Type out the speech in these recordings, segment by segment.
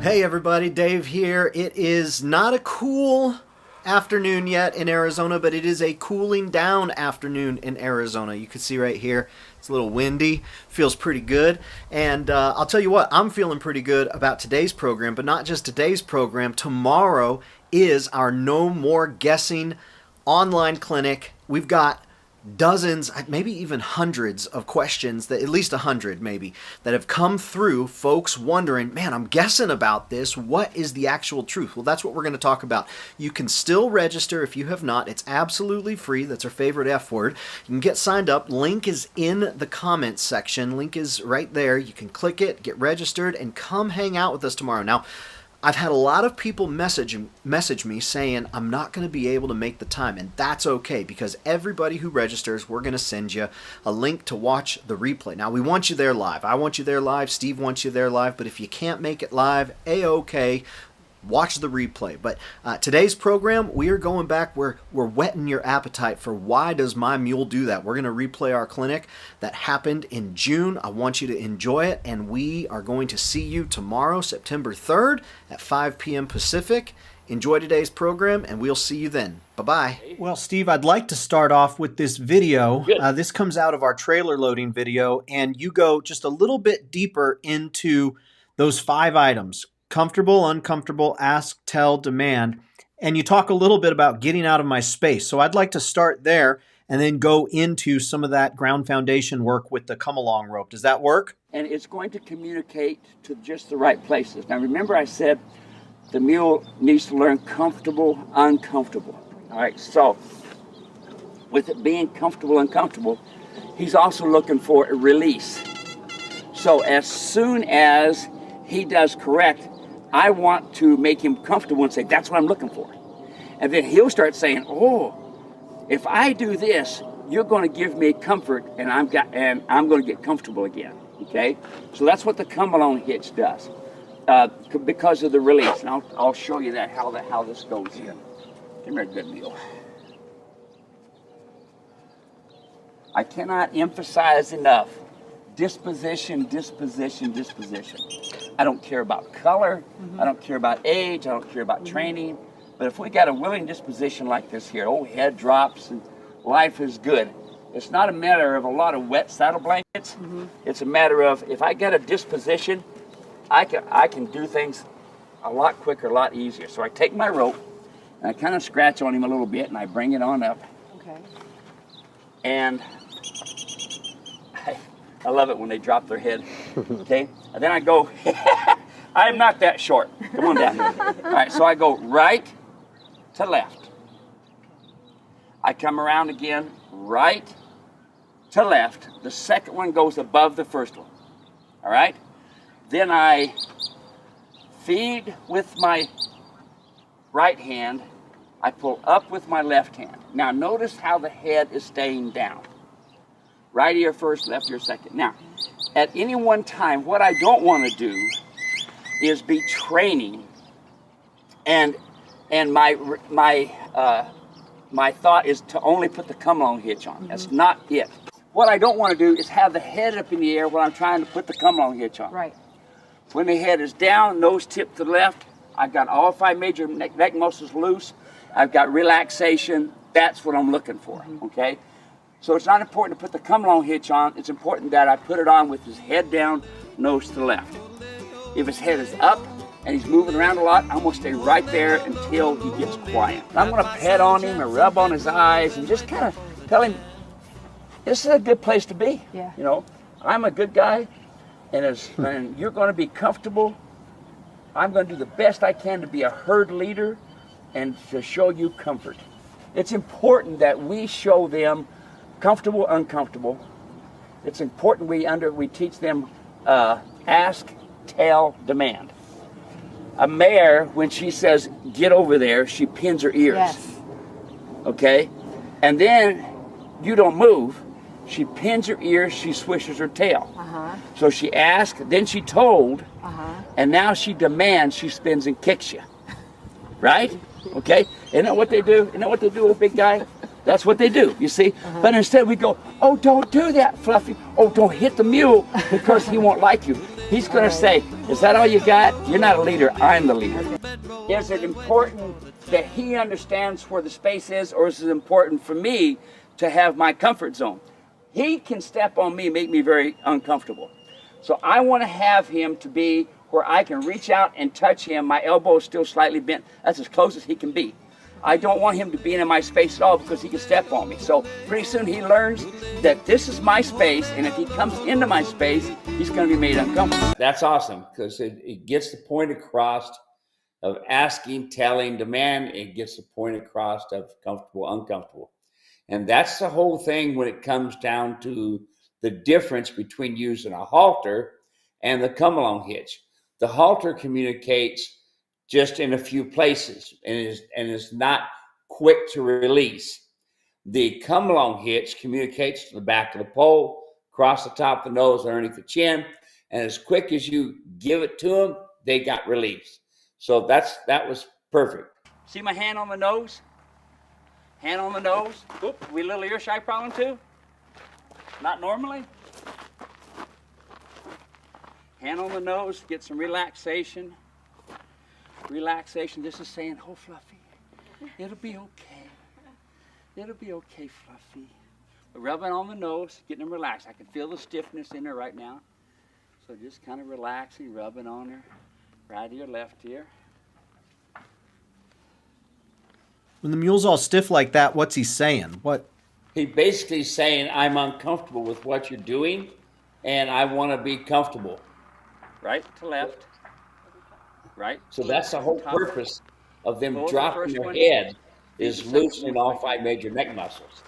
Hey everybody, Dave here. It is not a cool afternoon yet in Arizona, but it is a cooling down afternoon in Arizona. You can see right here, it's a little windy, feels pretty good. And I'll tell you what, I'm feeling pretty good about today's program, but not just today's program. Tomorrow is our No More Guessing online clinic. We've got dozens, maybe even hundreds of questions, that at least 100 maybe, that have come through, folks wondering, man, I'm guessing about this. What is the actual truth? Well, that's what we're going to talk about. You can still register if you have not. It's absolutely free. That's our favorite F word. You can get signed up. Link is in the comments section. Link is right there. You can click it, get registered, and come hang out with us tomorrow. Now, I've had a lot of people message me saying I'm not going to be able to make the time, and that's okay, because everybody who registers, we're going to send you a link to watch the replay. Now, we want you there live. I want you there live. Steve wants you there live, but if you can't make it live, A-okay. Watch the replay. But today's program, we are going back. We're whetting your appetite for Why Does My Mule Do That? We're going to replay our clinic that happened in June. I want you to enjoy it, and we are going to see you tomorrow, September 3rd at 5 p.m. Pacific. Enjoy today's program, and we'll see you then. Bye-bye. Well, Steve, I'd like to start off with this video. This comes out of our trailer loading video, and you go just a little bit deeper into those 5 items. Comfortable, uncomfortable, ask, tell, demand. And you talk a little bit about getting out of my space. So I'd like to start there and then go into some of that ground foundation work with the come-along rope. Does that work? And it's going to communicate to just the right places. Now remember I said the mule needs to learn comfortable, uncomfortable. All right, so with it being comfortable, uncomfortable, he's also looking for a release. So as soon as he does correct, I want to make him comfortable and say, that's what I'm looking for. And then he'll start saying, oh, if I do this, you're going to give me comfort, and I'm going to get comfortable again. Okay? So that's what the come-along hitch does, because of the release. And I'll show you that how this goes here. Come here, good mule. I cannot emphasize enough. Disposition, disposition, disposition. I don't care about color, I don't care about age, I don't care about training, but if we got a willing disposition like this here, oh, head drops and life is good. It's not a matter of a lot of wet saddle blankets, it's a matter of, if I get a disposition, I can do things a lot quicker, a lot easier. So I take my rope, and I kind of scratch on him a little bit, and I bring it on up. Okay. And I love it when they drop their head, okay? And then I go, I'm not that short. Come on down. All right, so I go right to left. I come around again, right to left. The second one goes above the first one, all right? Then I feed with my right hand. I pull up with my left hand. Now notice how the head is staying down. Right ear first, left ear second. Now, at any one time, what I don't want to do is be training, and my thought is to only put the come-along hitch on. That's not it. What I don't want to do is have the head up in the air when I'm trying to put the come-along hitch on. Right. When the head is down, nose tip to the left, I've got all 5 major neck muscles loose. I've got relaxation. That's what I'm looking for, okay? So it's not important to put the come-along hitch on. It's important that I put it on with his head down, nose to the left. If his head is up and he's moving around a lot, I'm going to stay right there until he gets quiet. I'm going to pet on him and rub on his eyes and just kind of tell him, this is a good place to be. Yeah. You know, I'm a good guy, and you're going to be comfortable. I'm going to do the best I can to be a herd leader and to show you comfort. It's important that we show them comfortable, uncomfortable. It's important we teach them ask, tell, demand. A mare, when she says, get over there, she pins her ears. Yes. Okay? And then you don't move. She pins her ears, she swishes her tail. So she asks, then she told, and now she demands, she spins and kicks you. Right? Okay? Isn't that what they do? Isn't that what they do with a big guy? That's what they do, you see. But instead we go, oh, don't do that, Fluffy. Oh, don't hit the mule, because he won't like you. He's going to say, is that all you got? You're not a leader, I'm the leader. Is it important that he understands where the space is, or is it important for me to have my comfort zone? He can step on me, make me very uncomfortable. So I want to have him to be where I can reach out and touch him. My elbow is still slightly bent. That's as close as he can be. I don't want him to be in my space at all, because he can step on me. So pretty soon he learns that this is my space, and if he comes into my space, he's going to be made uncomfortable. That's awesome, because it gets the point across of asking, telling, demand. It gets the point across of comfortable, uncomfortable. And that's the whole thing when it comes down to the difference between using a halter and the come-along hitch. The halter communicates just in a few places and is not quick to release. The come-along hitch communicates to the back of the pole, across the top of the nose, underneath the chin, and as quick as you give it to them, they got released. So that was perfect. See my hand on the nose? Hand on the nose. Oop, we a little ear shy problem too? Not normally. Hand on the nose, get some relaxation. Relaxation, this is saying, oh, Fluffy, it'll be okay. It'll be okay, Fluffy. Rubbing on the nose, getting them relaxed. I can feel the stiffness in her right now. So just kind of relaxing, rubbing on her, right ear, left ear. When the mule's all stiff like that, what's he saying? What? He's basically saying, I'm uncomfortable with what you're doing, and I want to be comfortable. Right to left. Right. So that's the whole purpose of them dropping their head, is loosening all 5 major neck muscles.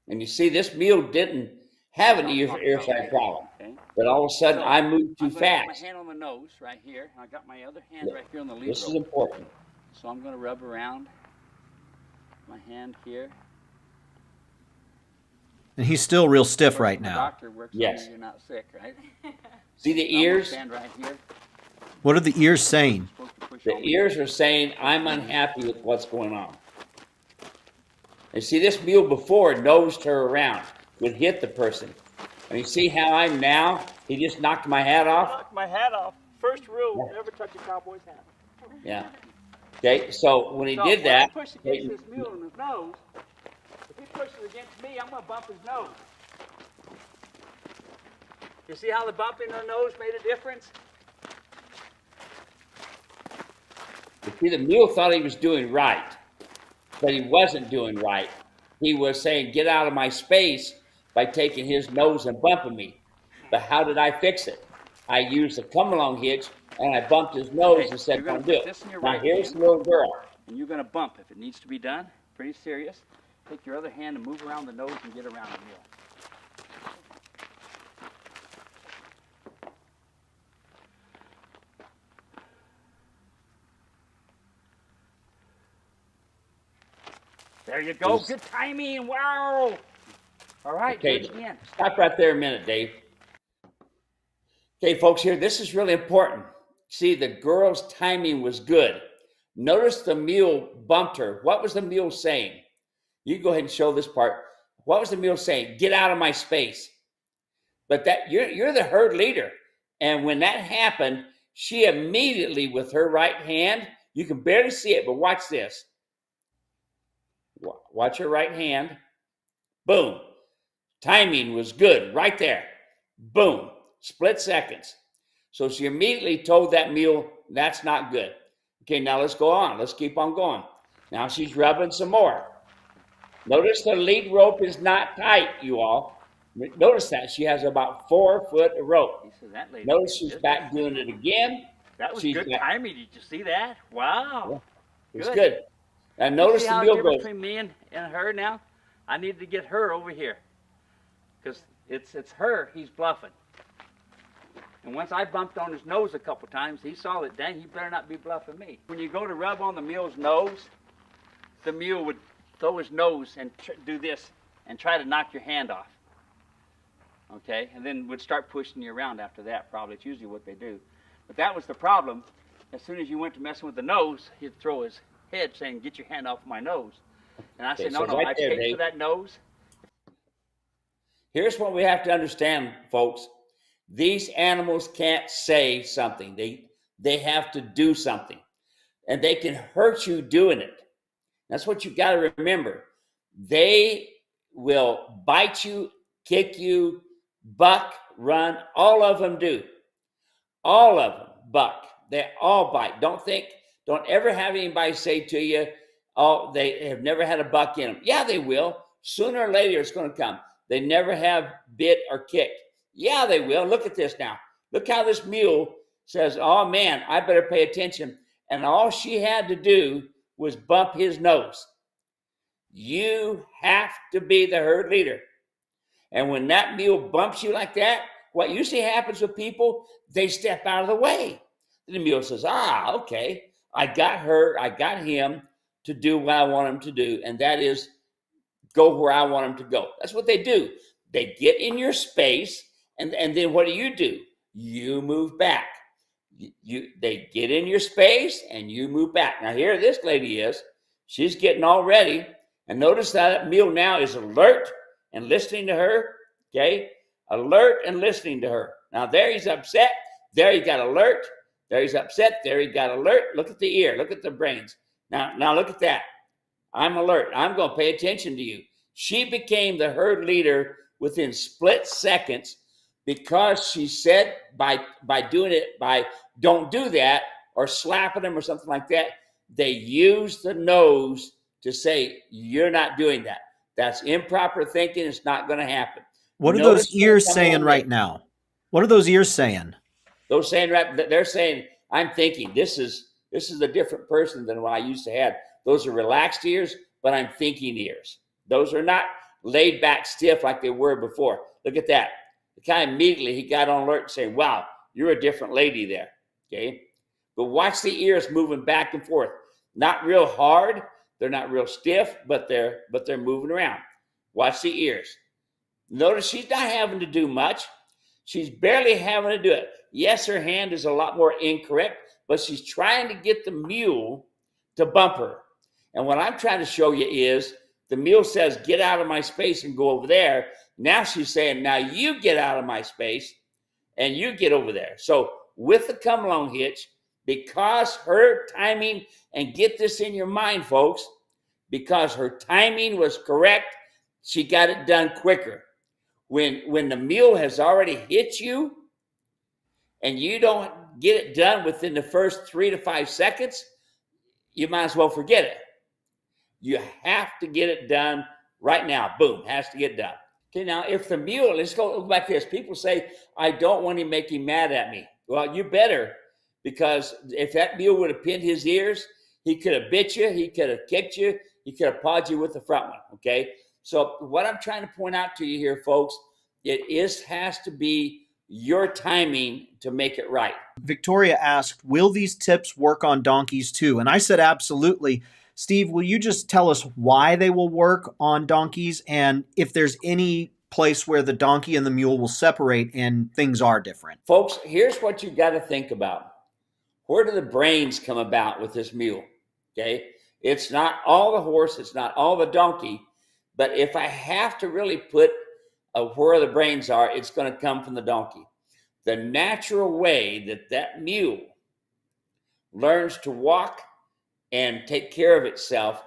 And you see, this mule didn't have an ear side problem, but all of a sudden I moved too fast. My hand on the nose right here, and I got my other hand right here on the lead rope. This is important. So I'm going to rub around my hand here. And he's still real stiff right now. Doctor works on you, you're not sick, right? See the ears? Stand right here. What are the ears saying? The ears are saying, I'm unhappy with what's going on. And see, this mule before nosed her around, would hit the person. And you see how I'm now? He just knocked my hat off. Knocked my hat off. First rule, never touch a cowboy's hat. Yeah. Okay, so when he did that, when I push against this mule in his nose, if he pushes against me, I'm going to bump his nose. You see how the bump in her nose made a difference? you see, the mule thought he was doing right, but he wasn't doing right. He was saying, get out of my space, by taking his nose and bumping me. But how did I fix it? I used the come-along hitch, and I bumped his nose and said, don't do it. Now here's the little girl. And you're going to bump if it needs to be done. Pretty serious. Take your other hand and move around the nose and get around the mule. There you go. Good timing. Wow. All right. Okay, do it again. Stop right there a minute, Dave. Okay, folks, here, this is really important. See, the girl's timing was good. Notice the mule bumped her. What was the mule saying? You go ahead and show this part. What was the mule saying? Get out of my space. But that you're the herd leader. And when that happened, she immediately, with her right hand, you can barely see it, but watch this. Watch her right hand. Boom. Timing was good right there. Boom. Split seconds. So she immediately told that mule, that's not good. Okay, now let's go on. Let's keep on going. Now she's rubbing some more. Notice the lead rope is not tight, you all. Notice that. She has about 4 foot of rope. Notice she's back doing it again. That was good timing. Did you see that? Wow. Yeah, it's good. And notice the mule goes. Between me and her now, I need to get her over here. Because it's her he's bluffing. And once I bumped on his nose a couple times, he saw that, dang, he better not be bluffing me. When you go to rub on the mule's nose, the mule would throw his nose and do this and try to knock your hand off. Okay? And then would start pushing you around after that, probably. It's usually what they do. But that was the problem. As soon as you went to messing with the nose, he'd throw his head saying, get your hand off my nose. And I Okay, said, no, so no, right I there, paid Dave. for that nose. Here's what we have to understand, folks. These animals can't say something. They have to do something. And they can hurt you doing it. That's what you got to remember. They will bite you, kick you, buck, run. All of them do. All of them buck. They all bite. Don't ever have anybody say to you, oh, they have never had a buck in them. Yeah, they will. Sooner or later, it's going to come. They never have bit or kicked. Yeah, they will. Look at this now. Look how this mule says, oh man, I better pay attention. And all she had to do was bump his nose. You have to be the herd leader. And when that mule bumps you like that, what usually happens with people, they step out of the way. The mule says, okay, I got her, I got him to do what I want him to do, and that is go where I want him to go. That's what they do. They get in your space, and then what do? You move back. They get in your space, and you move back. Now here this lady is. She's getting all ready, and notice that mule now is alert and listening to her, okay? Alert and listening to her. Now there he's upset. There he got alert. There he's upset. There he got alert. Look at the ear. Look at the brains. Now look at that. I'm alert. I'm going to pay attention to you. She became the herd leader within split seconds because she said by doing it, by don't do that or slapping them or something like that, they used the nose to say, you're not doing that. That's improper thinking. It's not going to happen. What are those ears saying right now? What are those ears saying? Those saying they're saying, I'm thinking this is a different person than what I used to have. Those are relaxed ears, but I'm thinking ears. Those are not laid back stiff like they were before. Look at that. The guy immediately, he got on alert and saying, wow, you're a different lady there. Okay. But watch the ears moving back and forth. Not real hard. They're not real stiff, but they're moving around. Watch the ears. Notice she's not having to do much. She's barely having to do it. Yes, her hand is a lot more incorrect, but she's trying to get the mule to bump her. And what I'm trying to show you is the mule says, get out of my space and go over there. Now she's saying, now you get out of my space and you get over there. So with the come along hitch, because her timing, and get this in your mind, folks, because her timing was correct, she got it done quicker. When the mule has already hit you and you don't get it done within the first 3 to 5 seconds, you might as well forget it. You have to get it done right now. Boom, has to get done. Okay, now if the mule, let's go back to this. People say, I don't want to make him mad at me. Well, you better, because if that mule would have pinned his ears, he could have bit you, he could have kicked you, he could have pawed you with the front one, okay? So what I'm trying to point out to you here, folks, has to be your timing to make it right. Victoria asked, will these tips work on donkeys too? And I said, absolutely. Steve, will you just tell us why they will work on donkeys and if there's any place where the donkey and the mule will separate and things are different? Folks, here's what you got to think about. Where do the brains come about with this mule? Okay, it's not all the horse, it's not all the donkey, but if I have to really put where the brains are, it's going to come from the donkey. The natural way that mule learns to walk and take care of itself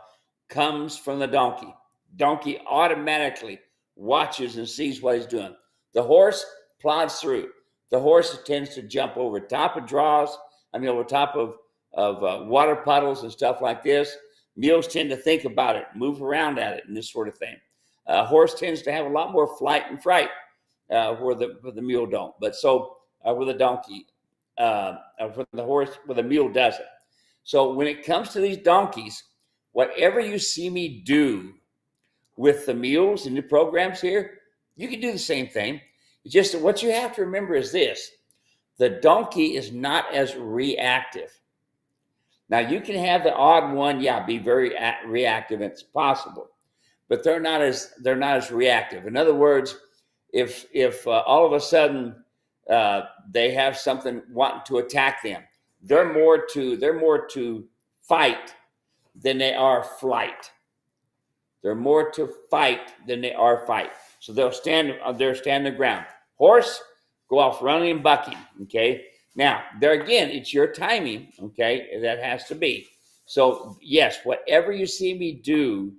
comes from the donkey. Donkey automatically watches and sees what he's doing. The horse plods through. The horse tends to jump over top of draws, over top of water puddles and stuff like this. Mules tend to think about it, move around at it, and this sort of thing. Horse tends to have a lot more flight and fright where the mule don't. But so with a donkey, for the horse, where the mule doesn't. So when it comes to these donkeys, whatever you see me do with the mules and the programs here, you can do the same thing. Just what you have to remember is this: the donkey is not as reactive. Now you can have the odd one, be very reactive. It's possible, but they're not as reactive. In other words, if all of a sudden they have something wanting to attack them, they're more to fight than they are flight. They're more to fight than they are fight. So they'll stand their ground. Horse, go off running and bucking, okay? Now, there again, it's your timing, okay? That has to be. So, yes, whatever you see me do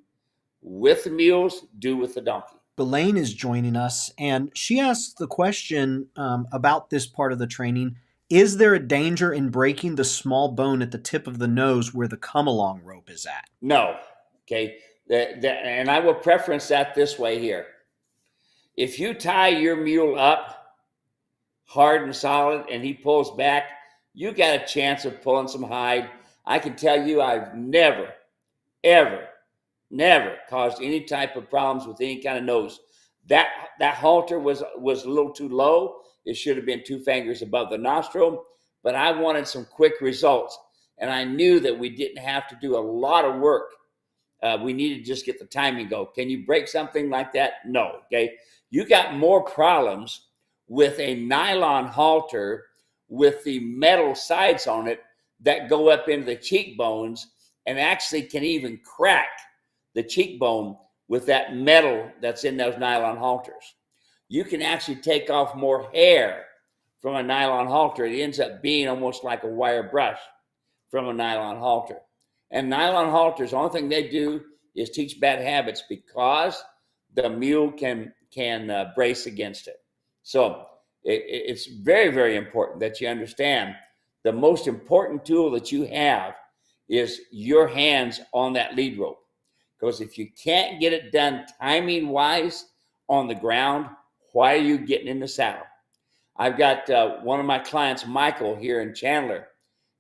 with the mules, do with the donkey. Elaine is joining us, and she asked the question about this part of the training. Is there a danger in breaking the small bone at the tip of the nose where the come-along rope is at? No, okay? And I will preference that this way here. If you tie your mule up hard and solid and he pulls back, you got a chance of pulling some hide. I can tell you I've never, ever, never caused any type of problems with any kind of nose. That halter was a little too low. It should have been 2 fingers above the nostril, but I wanted some quick results. And I knew that we didn't have to do a lot of work. We needed to just get the timing go. Can you break something like that? No, okay? You got more problems with a nylon halter with the metal sides on it that go up into the cheekbones and actually can even crack the cheekbone with that metal that's in those nylon halters. You can actually take off more hair from a nylon halter. It ends up being almost like a wire brush from a nylon halter. And nylon halters, the only thing they do is teach bad habits because the mule can brace against it. So it's very, very important that you understand the most important tool that you have is your hands on that lead rope. Because if you can't get it done timing wise on the ground, why are you getting in the saddle? I've got one of my clients, Michael, here in Chandler,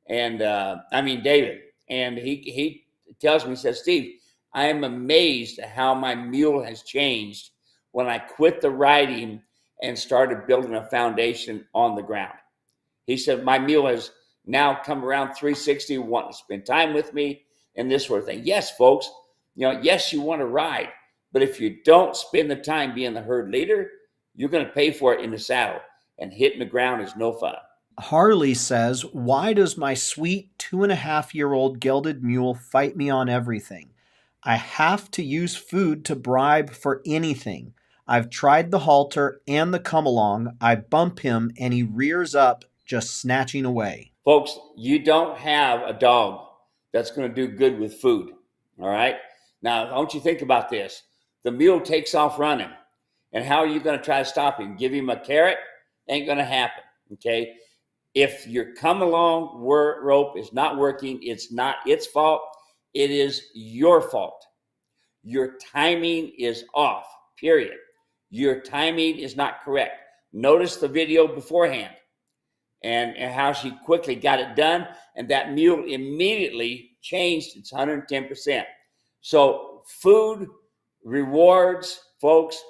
and David, and he tells me, he says, Steve, I am amazed at how my mule has changed when I quit the riding and started building a foundation on the ground. He said, my mule has now come around 360, wanting to spend time with me and this sort of thing. Yes, folks, yes, you want to ride, but if you don't spend the time being the herd leader, you're going to pay for it in the saddle, and hitting the ground is no fun. Harley says, why does my sweet 2.5-year-old gelded mule fight me on everything? I have to use food to bribe for anything. I've tried the halter and the come-along. I bump him and he rears up, just snatching away. Folks, you don't have a dog that's going to do good with food, all right? Now, don't you think about this. The mule takes off running, and how are you going to try to stop him? Give him a carrot? Ain't going to happen, okay? If your come-along rope is not working, it's not its fault. It is your fault. Your timing is off, period. Your timing is not correct. Notice the video beforehand and how she quickly got it done, and that mule immediately changed its 110%. So food, rewards, folks,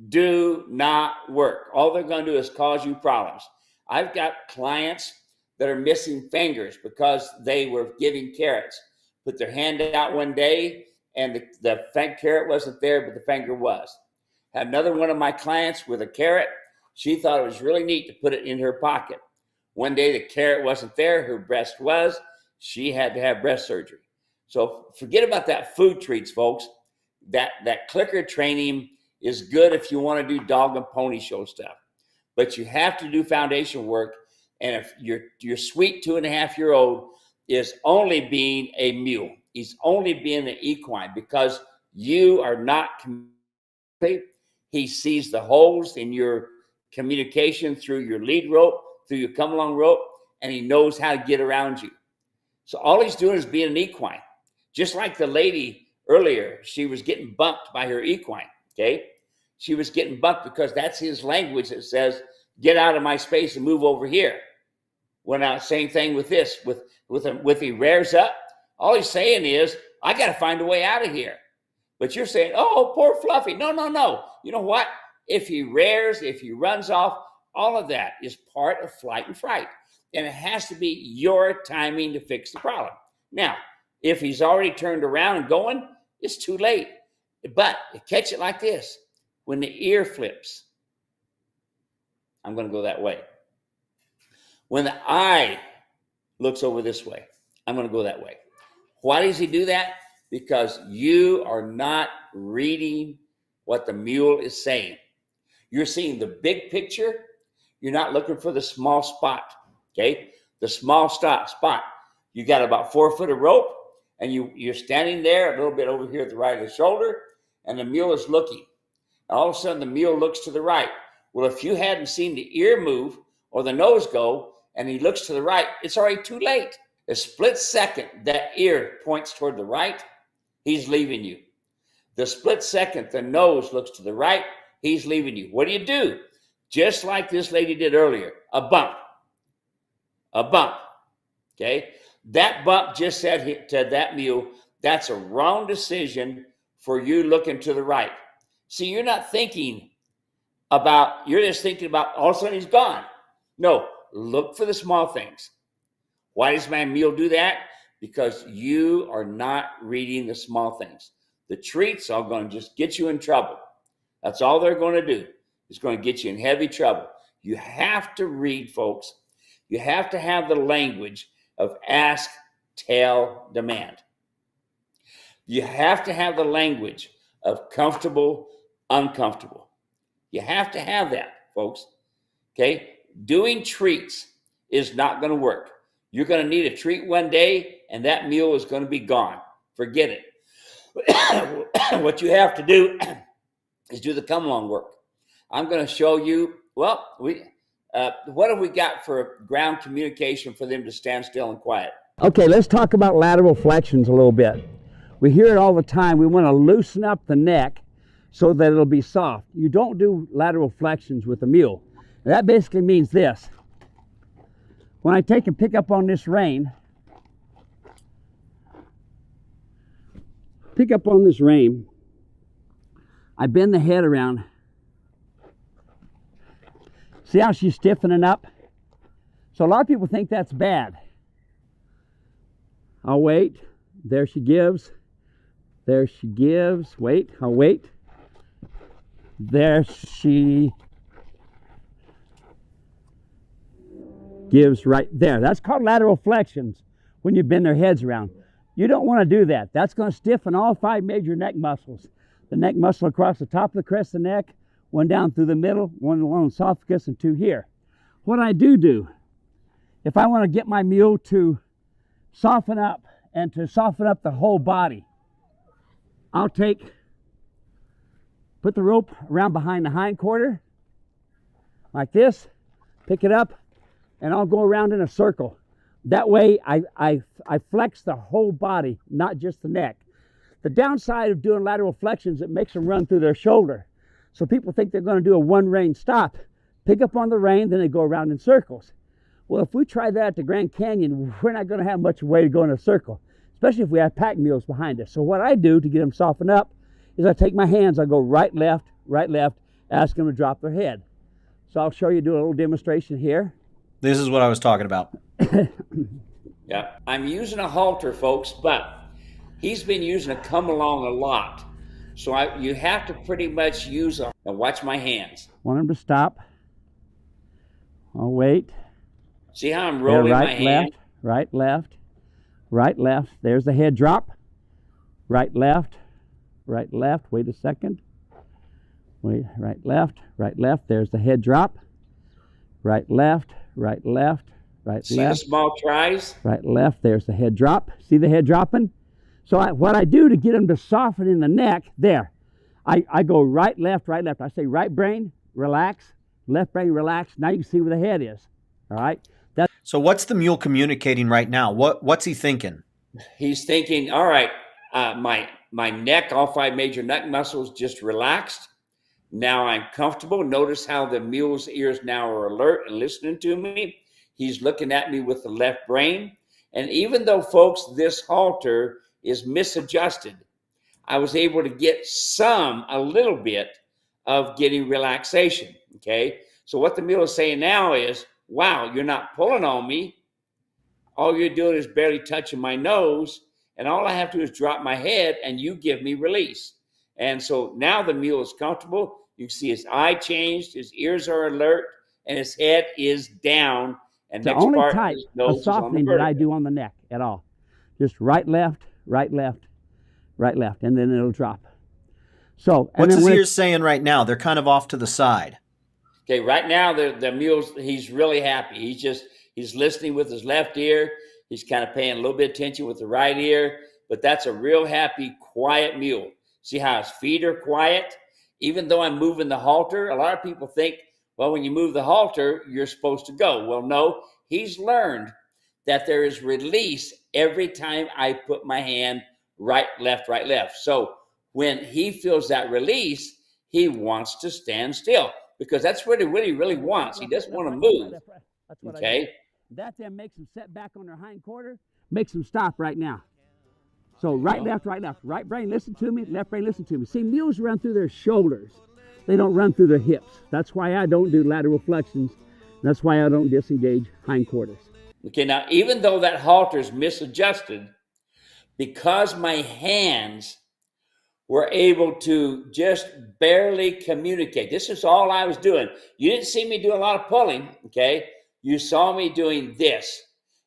do not work. All they're going to do is cause you problems. I've got clients that are missing fingers because they were giving carrots. Put their hand out one day and the carrot wasn't there, but the finger was. Had another one of my clients with a carrot. She thought it was really neat to put it in her pocket. One day the carrot wasn't there, her breast was. She had to have breast surgery. So forget about that food treats, folks. That clicker training is good if you want to do dog and pony show stuff. But you have to do foundation work. And if your sweet 2.5-year-old is only being a mule, he's only being an equine because you are not communicating. He sees the holes in your communication through your lead rope, through your come along rope, and he knows how to get around you. So all he's doing is being an equine. Just like the lady earlier, she was getting bumped by her equine, okay? She was getting bumped because that's his language that says, get out of my space and move over here. Well, now, same thing with this. With he rears up, all he's saying is, I got to find a way out of here. But you're saying, oh, poor Fluffy. No, no, no. You know what? If he rears, if he runs off, all of that is part of flight and fright. And it has to be your timing to fix the problem. Now, if he's already turned around and going, it's too late. But catch it like this. When the ear flips, I'm going to go that way. When the eye looks over this way, I'm going to go that way. Why does he do that? because you are not reading what the mule is saying. You're seeing the big picture. You're not looking for the small spot, okay? The small spot. You got about 4 foot of rope, and you're standing there a little bit over here at the right of the shoulder, and the mule is looking. All of a sudden, the mule looks to the right. Well, if you hadn't seen the ear move or the nose go, and he looks to the right, it's already too late. A split second that ear points toward the right, he's leaving you. The split second the nose looks to the right, he's leaving you. What do? Just like this lady did earlier, a bump. A bump, okay? That bump just said to that mule, that's a wrong decision for you looking to the right. See, you're not thinking about, you're just thinking about all of a sudden he's gone. No, look for the small things. Why does my mule do that? Because you are not reading the small things. The treats are going to just get you in trouble. That's all they're going to do. It's going to get you in heavy trouble. You have to read, folks. You have to have the language of ask, tell, demand. You have to have the language of comfortable, uncomfortable. You have to have that, folks. Okay? Doing treats is not going to work. You're going to need a treat one day, and that mule is going to be gone. Forget it. What you have to do is do the come along work. I'm going to show you, well, what have we got for ground communication for them to stand still and quiet? Okay, let's talk about lateral flexions a little bit. We hear it all the time. We want to loosen up the neck so that it'll be soft. You don't do lateral flexions with a mule. And that basically means this. When I take and pick up on this rein, I bend the head around. See how she's stiffening up? So a lot of people think that's bad. I'll wait. There she gives. There she gives. Wait, I'll wait. There she gives right there. That's called lateral flexions when you bend their heads around. You don't want to do that. That's going to stiffen all 5 major neck muscles. The neck muscle across the top of the crest of the neck, one down through the middle, one along the esophagus, and 2 here. What I do, if I want to get my mule to soften up and to soften up the whole body, I'll put the rope around behind the hind quarter, like this, pick it up, and I'll go around in a circle. That way I flex the whole body, not just the neck. The downside of doing lateral flexions, it makes them run through their shoulder. So people think they're going to do a one rein stop, pick up on the rein, then they go around in circles. Well, if we try that at the Grand Canyon, we're not going to have much way to go in a circle, especially if we have pack mules behind us. So what I do to get them softened up is I take my hands, I go right, left, ask them to drop their head. So I'll show you, do a little demonstration here. This is what I was talking about. Yeah, I'm using a halter, folks, but he's been using a come along a lot. So you have to pretty much use a, now watch my hands. Want them to stop. I'll wait. See how I'm rolling my hand? Right, left. There's the head drop. Right, left. Wait a second. Wait, right, left. There's the head drop. Right, left. See the small tries? Right, left. There's the head drop. See the head dropping? So what I do to get them to soften in the neck, there. I go right, left. I say right brain, relax. Left brain, relax. Now you can see where the head is. All right? So what's the mule communicating right now? What's he thinking? He's thinking, all right, my neck, all 5 major neck muscles just relaxed. Now I'm comfortable. Notice how the mule's ears now are alert and listening to me. He's looking at me with the left brain. And even though, folks, this halter is misadjusted, I was able to get a little bit of getting relaxation, okay? So what the mule is saying now is, wow, you're not pulling on me. All you're doing is barely touching my nose, and all I have to do is drop my head, and you give me release. And so now the mule is comfortable. You can see his eye changed, his ears are alert, and his head is down. And the only type of softening that I do on the neck at all. Just right, left, right, left, and then it'll drop. So, and What's then his when ears saying right now? They're kind of off to the side. Okay, right now the mule's, he's really happy. He's listening with his left ear. He's kind of paying a little bit of attention with the right ear, but that's a real happy, quiet mule. See how his feet are quiet? Even though I'm moving the halter, a lot of people think, well, when you move the halter, you're supposed to go. Well, no, he's learned that there is release every time I put my hand right, left. So when he feels that release, he wants to stand still, because that's what he really wants. He doesn't want to move. That's what I Okay. do. That then makes them set back on their hind quarter, makes them stop right now. So right, left. Right brain, listen to me. Left brain, listen to me. See, mules run through their shoulders. They don't run through their hips. That's why I don't do lateral flexions. That's why I don't disengage hind quarters. Okay, now even though that halter is misadjusted, because my hands were able to just barely communicate. This is all I was doing. You didn't see me do a lot of pulling, okay? You saw me doing this.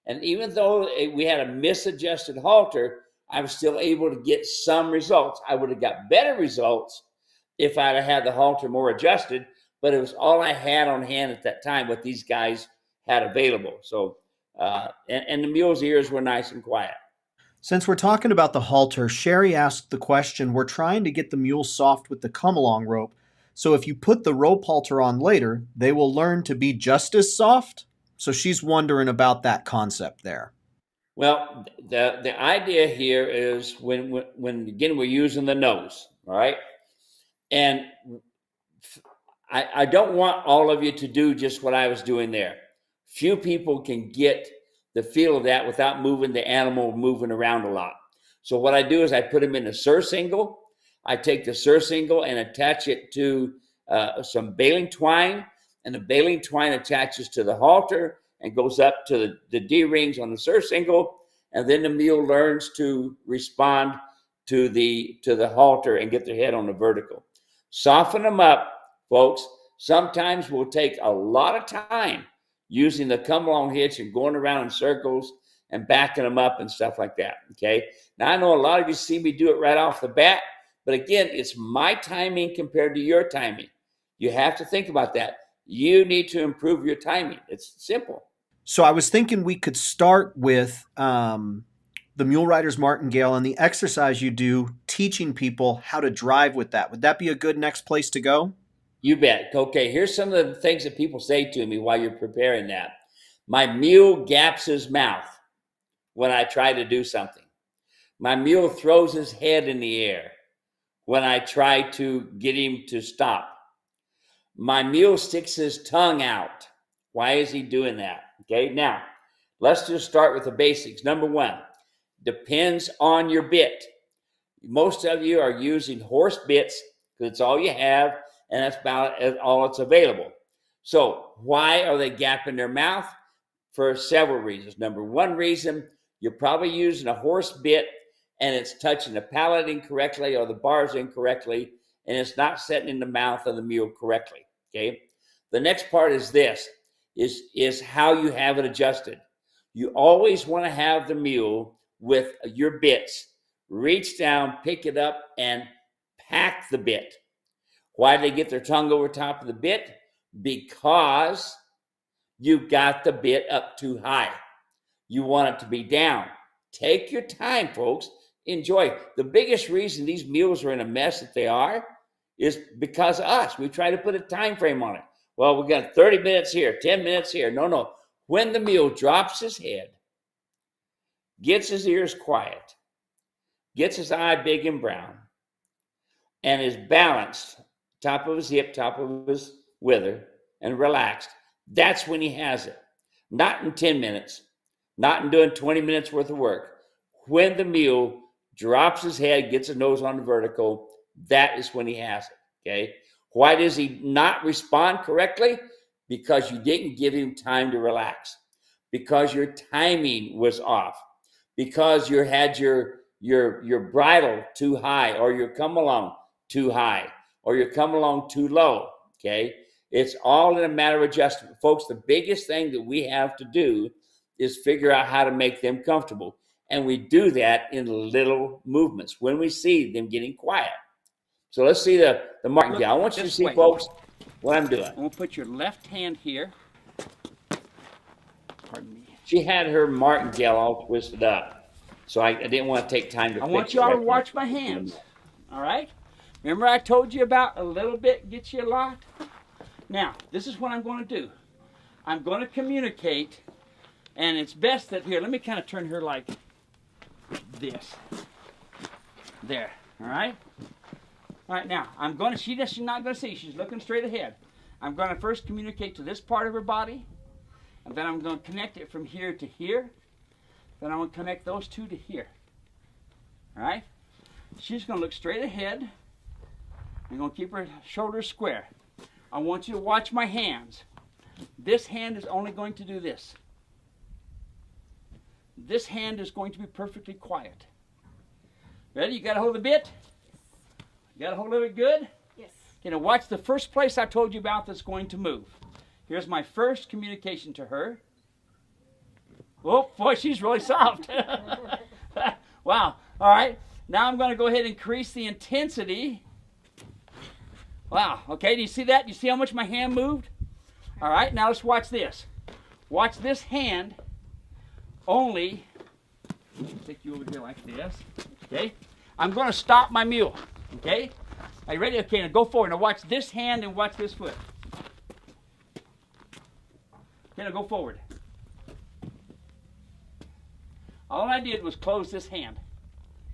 And even though we had a misadjusted halter, I was still able to get some results. I would have got better results if I'd have had the halter more adjusted, but it was all I had on hand at that time, what these guys had available. So, and the mule's ears were nice and quiet. Since we're talking about the halter, Sherry asked the question, we're trying to get the mule soft with the come-along rope, so if you put the rope halter on later, they will learn to be just as soft? So she's wondering about that concept there. Well, the idea here is when again, we're using the nose, all right? And I don't want all of you to do just what I was doing there. Few people can get the feel of that without moving the animal moving around a lot. So what I do is I put them in a surcingle. I take the surcingle and attach it to some baling twine, and the baling twine attaches to the halter and goes up to the D-rings on the surcingle, and then the mule learns to respond to the halter and get their head on the vertical. Soften them up, folks. Sometimes we'll take a lot of time using the come-along hitch and going around in circles and backing them up and stuff like that, okay? Now, I know a lot of you see me do it right off the bat, but again, it's my timing compared to your timing. You have to think about that. You need to improve your timing. It's simple. So I was thinking we could start with the Mule Riders Martingale and the exercise you do teaching people how to drive with that. Would that be a good next place to go? You bet. Okay, here's some of the things that people say to me while you're preparing that. My mule gaps his mouth when I try to do something. My mule throws his head in the air when I try to get him to stop. My mule sticks his tongue out. Why is he doing that? Okay, now, let's just start with the basics. Number one, depends on your bit. Most of you are using horse bits because it's all you have, and that's about all that's available. So why are they gapping their mouth? For several reasons. Number one reason, you're probably using a horse bit and it's touching the palate incorrectly or the bars incorrectly, and it's not setting in the mouth of the mule correctly, okay? The next part is this, is how you have it adjusted. You always want to have the mule with your bits. Reach down, pick it up, and pack the bit. Why do they get their tongue over top of the bit? Because you got the bit up too high. You want it to be down. Take your time, folks. Enjoy. The biggest reason these mules are in a mess that they are is because of us. We try to put a time frame on it. Well, we got 30 minutes here, 10 minutes here. No. When the mule drops his head, gets his ears quiet, gets his eye big and brown, and is balanced, top of his hip, top of his wither, and relaxed, that's when he has it. Not in 10 minutes, not in doing 20 minutes worth of work. When the mule drops his head, gets his nose on the vertical, that is when he has it, okay? Why does he not respond correctly? Because you didn't give him time to relax. Because your timing was off. Because you had your bridle too high, or your come along too high, or your come along too low, okay? It's all in a matter of adjustment. Folks, the biggest thing that we have to do is figure out how to make them comfortable. And we do that in little movements when we see them getting quiet. So let's see the martingale. I want you to see, folks, what I'm doing. I'm going to put your left hand here. Pardon me. She had her martingale all twisted up. So I didn't want to take time to fix it. I want y'all to watch my hands. All right? Remember I told you about a little bit gets you a lot? Now, this is what I'm going to do. I'm going to communicate, and it's best that, here, let me kind of turn her like this. There, all right? All right, now, she's not going to see. She's looking straight ahead. I'm going to first communicate to this part of her body, and then I'm going to connect it from here to here. Then I'm going to connect those two to here. All right? She's going to look straight ahead. I'm going to keep her shoulders square. I want you to watch my hands. This hand is only going to do this. This hand is going to be perfectly quiet. Ready? You got a hold of the bit? You got a hold of it good? Yes. Okay, now watch the first place I told you about that's going to move. Here's my first communication to her. Oh, boy, she's really soft. Wow. All right. Now I'm going to go ahead and increase the intensity. Wow. Okay, do you see that? Do you see how much my hand moved? All right, now let's watch this. Watch this hand only. Take you over here like this. Okay? I'm going to stop my mule. Okay? Are you ready? Okay, now go forward. Now watch this hand and watch this foot. Okay, now go forward. All I did was close this hand.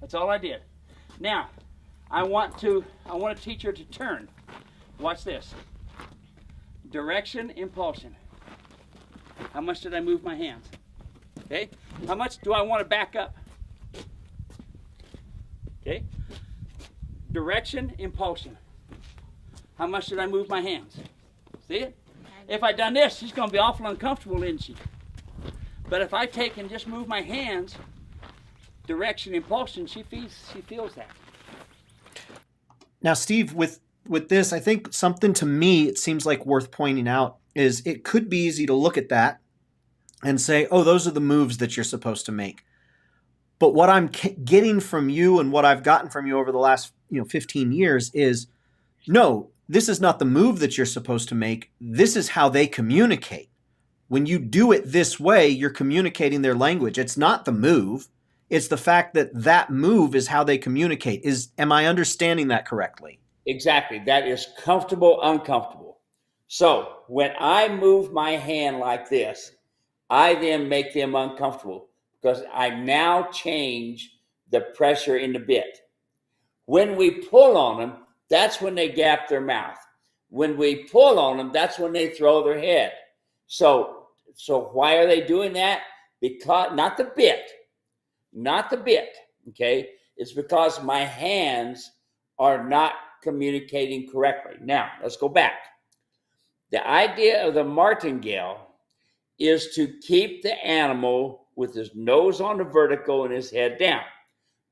That's all I did. Now, I want to teach her to turn. Watch this. Direction, impulsion. How much did I move my hands? Okay? How much do I want to back up? Okay? Direction, impulsion. How much did I move my hands? See it? If I done this, she's going to be awful uncomfortable, isn't she? But if I take and just move my hands, direction, impulsion, she feels that. Now, Steve, with this, I think something to me it seems like worth pointing out is it could be easy to look at that and say, oh, those are the moves that you're supposed to make. But what I'm getting from you and what I've gotten from you over the last 15 years is, no, this is not the move that you're supposed to make. This is how they communicate. When you do it this way, you're communicating their language. It's not the move. It's the fact that that move is how they communicate. Am I understanding that correctly? Exactly. That is comfortable, uncomfortable. So when I move my hand like this, I then make them uncomfortable because I now change the pressure in the bit. When we pull on them, that's when they gap their mouth. When we pull on them, that's when they throw their head. So why are they doing that? Because not the bit, okay? It's because my hands are not communicating correctly. Now, let's go back. The idea of the martingale is to keep the animal with his nose on the vertical and his head down.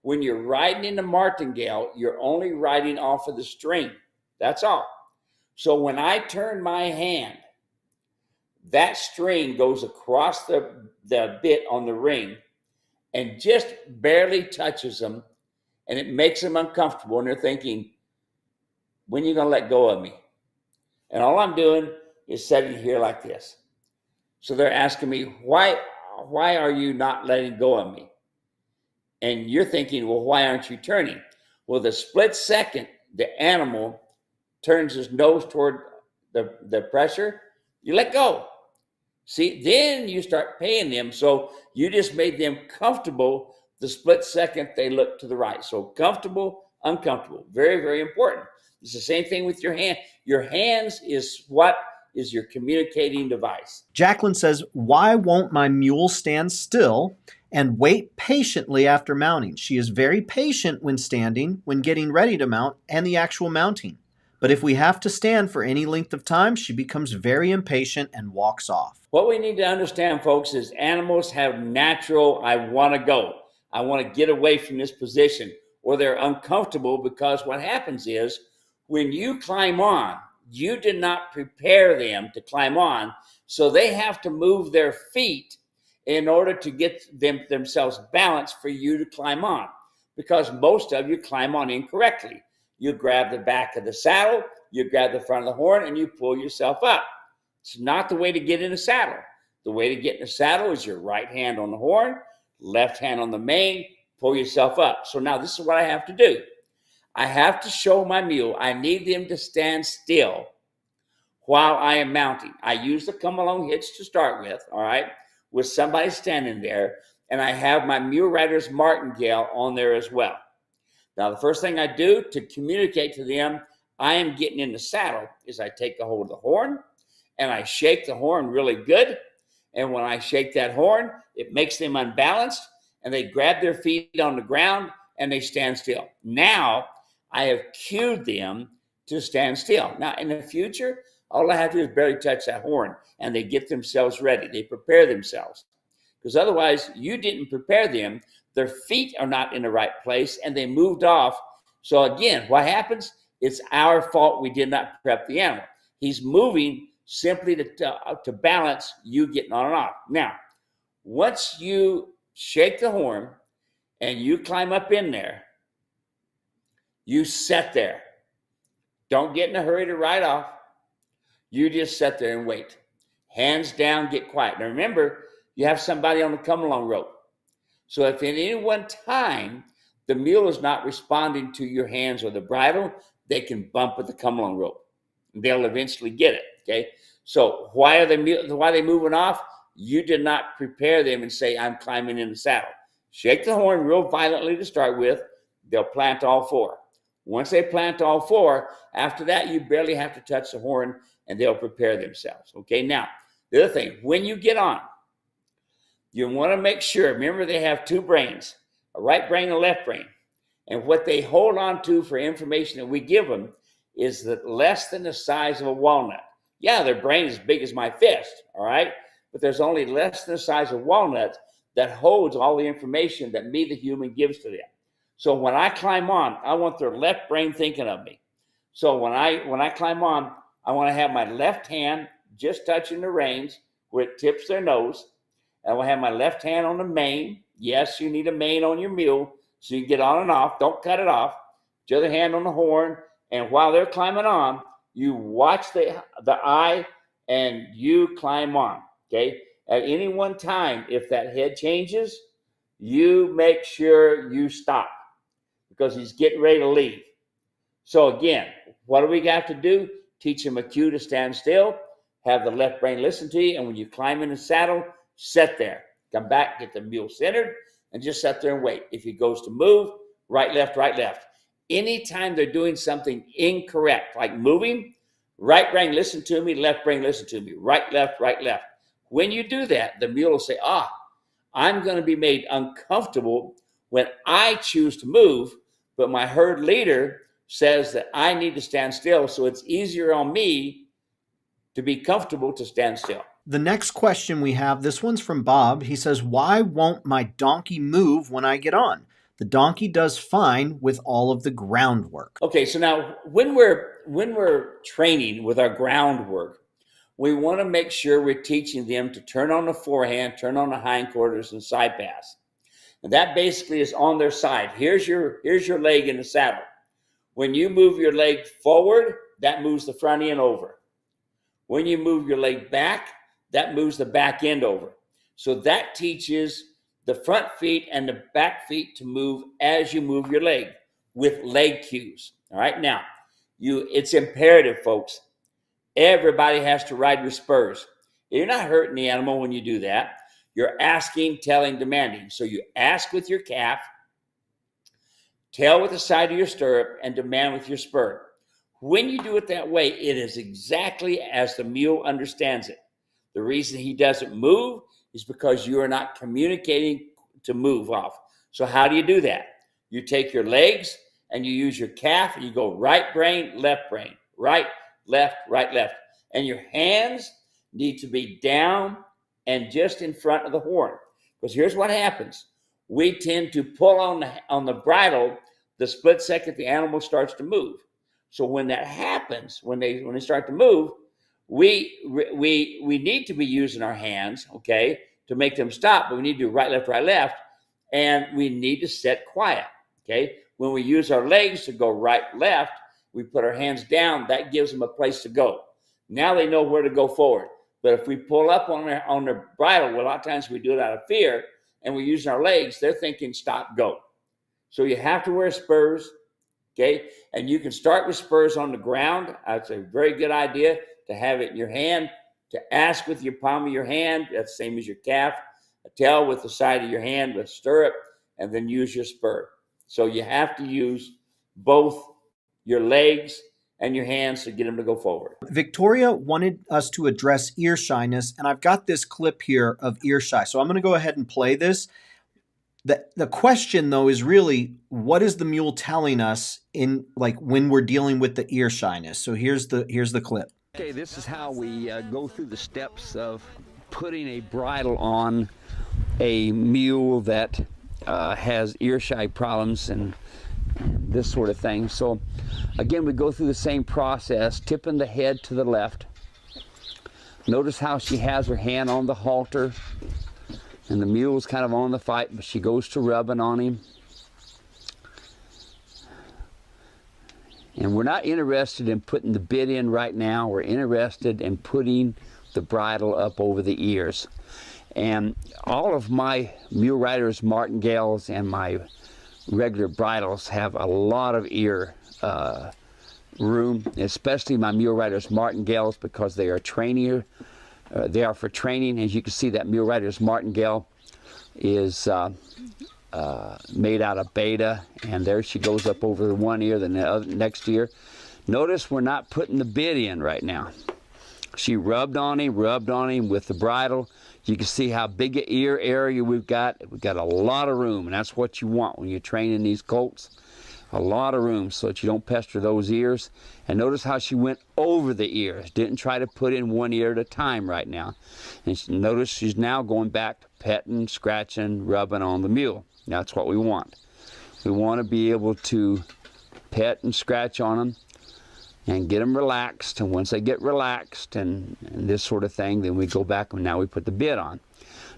When you're riding in the martingale, you're only riding off of the string. That's all. So when I turn my hand, that string goes across the bit on the ring and just barely touches them, and it makes them uncomfortable, and they're thinking, when are you going to let go of me? And all I'm doing is sitting here like this. So they're asking me, why are you not letting go of me? And you're thinking, well, why aren't you turning? Well, the split second the animal turns his nose toward the pressure, you let go. See, then you start paying them. So you just made them comfortable the split second they look to the right. So comfortable, uncomfortable. Very, very important. It's the same thing with your hand. Your hands is what is your communicating device. Jacqueline says, why won't my mule stand still and wait patiently after mounting? She is very patient when standing, when getting ready to mount, and the actual mounting. But if we have to stand for any length of time, she becomes very impatient and walks off. What we need to understand, folks, is animals have natural, I want to go. I want to get away from this position. Or they're uncomfortable because what happens is when you climb on, you did not prepare them to climb on, so they have to move their feet in order to get themselves balanced for you to climb on, because most of you climb on incorrectly. You grab the back of the saddle, you grab the front of the horn, and you pull yourself up. It's not the way to get in a saddle. The way to get in a saddle is your right hand on the horn, left hand on the mane, pull yourself up. So now this is what I have to do. I have to show my mule. I need them to stand still while I am mounting. I use the come along hitch to start with, all right, with somebody standing there, and I have my mule rider's martingale on there as well. Now, the first thing I do to communicate to them I am getting in the saddle is I take a hold of the horn and I shake the horn really good. And when I shake that horn, it makes them unbalanced and they grab their feet on the ground and they stand still. Now, I have cued them to stand still. Now, in the future, all I have to do is barely touch that horn and they get themselves ready. They prepare themselves. Because otherwise, you didn't prepare them. Their feet are not in the right place and they moved off. So again, what happens? It's our fault we did not prep the animal. He's moving simply to balance you getting on and off. Now, once you shake the horn and you climb up in there, you sit there. Don't get in a hurry to ride off. You just sit there and wait. Hands down, get quiet. Now remember, you have somebody on the come-along rope. So if at any one time the mule is not responding to your hands or the bridle, they can bump at the come-along rope. They'll eventually get it, okay? So why are they moving off? You did not prepare them and say, I'm climbing in the saddle. Shake the horn real violently to start with. They'll plant all four. Once they plant all four, after that, you barely have to touch the horn and they'll prepare themselves, okay? Now, the other thing, when you get on, you want to make sure, remember they have two brains, a right brain and a left brain. And what they hold on to for information that we give them is that less than the size of a walnut. Yeah, their brain is as big as my fist, all right? But there's only less than the size of walnuts that holds all the information that me, the human, gives to them. So when I climb on, I want their left brain thinking of me. So when I climb on, I want to have my left hand just touching the reins where it tips their nose. I will have my left hand on the mane. Yes, you need a mane on your mule so you can get on and off. Don't cut it off. The other hand on the horn. And while they're climbing on, you watch the eye and you climb on. Okay? At any one time, if that head changes, you make sure you stop because he's getting ready to leave. So again, what do we got to do? Teach him a cue to stand still. Have the left brain listen to you. And when you climb in the saddle, sit there, come back, get the mule centered, and just sit there and wait. If he goes to move, right, left, right, left. Anytime they're doing something incorrect, like moving, right brain, listen to me, left brain, listen to me, right, left, right, left. When you do that, the mule will say, I'm going to be made uncomfortable when I choose to move, but my herd leader says that I need to stand still, so it's easier on me to be comfortable to stand still. The next question we have, this one's from Bob. He says, why won't my donkey move when I get on? The donkey does fine with all of the groundwork. Okay, so now when we're training with our groundwork, we want to make sure we're teaching them to turn on the forehand, turn on the hindquarters, and side pass. And that basically is on their side. Here's your leg in the saddle. When you move your leg forward, that moves the front end over. When you move your leg back, that moves the back end over. So that teaches the front feet and the back feet to move as you move your leg with leg cues. All right, now, it's imperative, folks. Everybody has to ride with spurs. You're not hurting the animal when you do that. You're asking, telling, demanding. So you ask with your calf, tell with the side of your stirrup, and demand with your spur. When you do it that way, it is exactly as the mule understands it. The reason he doesn't move is because you are not communicating to move off. So how do you do that? You take your legs and you use your calf and you go right brain, right, left, right, left. And your hands need to be down and just in front of the horn. Because here's what happens. We tend to pull on the bridle the split second the animal starts to move. So when that happens, when they start to move, we need to be using our hands, okay, to make them stop, but we need to do right, left, and we need to sit quiet, okay? When we use our legs to go right, left, we put our hands down. That gives them a place to go. Now they know where to go forward. But if we pull up on their bridle, well, a lot of times we do it out of fear, and we're using our legs, they're thinking stop, go. So you have to wear spurs, okay? And you can start with spurs on the ground. That's a very good idea to have it in your hand, to ask with your palm of your hand. That's the same as your calf. A tail with the side of your hand with stirrup, and then use your spur. So you have to use both your legs and your hands to get them to go forward. Victoria wanted us to address ear shyness, and I've got this clip here of ear shy. So I'm going to go ahead and play this. The question, though, is really, what is the mule telling us in, like, when we're dealing with the ear shyness? So here's the clip. Okay, this is how we go through the steps of putting a bridle on a mule that has ear shy problems and this sort of thing. So again, we go through the same process, tipping the head to the left. Notice how she has her hand on the halter, and the mule's kind of on the fight, but she goes to rubbing on him. And we're not interested in putting the bit in right now. We're interested in putting the bridle up over the ears. And all of my mule riders, martingales, and my regular bridles have a lot of ear room, especially my mule riders, martingales, because they are training. They are for training. As you can see, that mule rider's martingale is made out of beta, and there she goes up over the one ear, the next ear. Notice we're not putting the bit in right now. She rubbed on him with the bridle. You can see how big an ear area we've got. We've got a lot of room, and that's what you want when you're training these colts. A lot of room so that you don't pester those ears. And notice how she went over the ears. Didn't try to put in one ear at a time right now. And notice she's now going back to petting, scratching, rubbing on the mule. That's what we want. We want to be able to pet and scratch on them and get them relaxed. And once they get relaxed and this sort of thing, then we go back and now we put the bit on.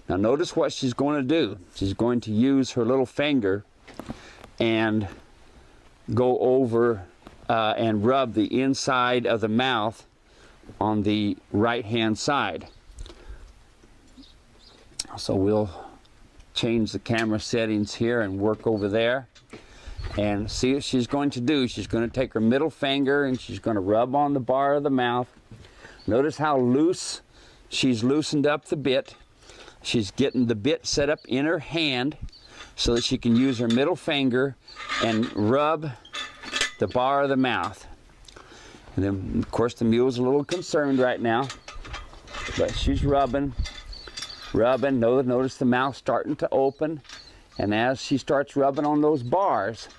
Now notice what she's going to do. She's going to use her little finger and go over and rub the inside of the mouth on the right hand side. So we'll change the camera settings here and work over there and see what she's going to do. She's going to take her middle finger and she's going to rub on the bar of the mouth. Notice how loose she's loosened up the bit. She's getting the bit set up in her hand so that she can use her middle finger and rub the bar of the mouth. And then, of course, the mule's a little concerned right now, but she's rubbing. Notice the mouth starting to open, and as she starts rubbing on those bars,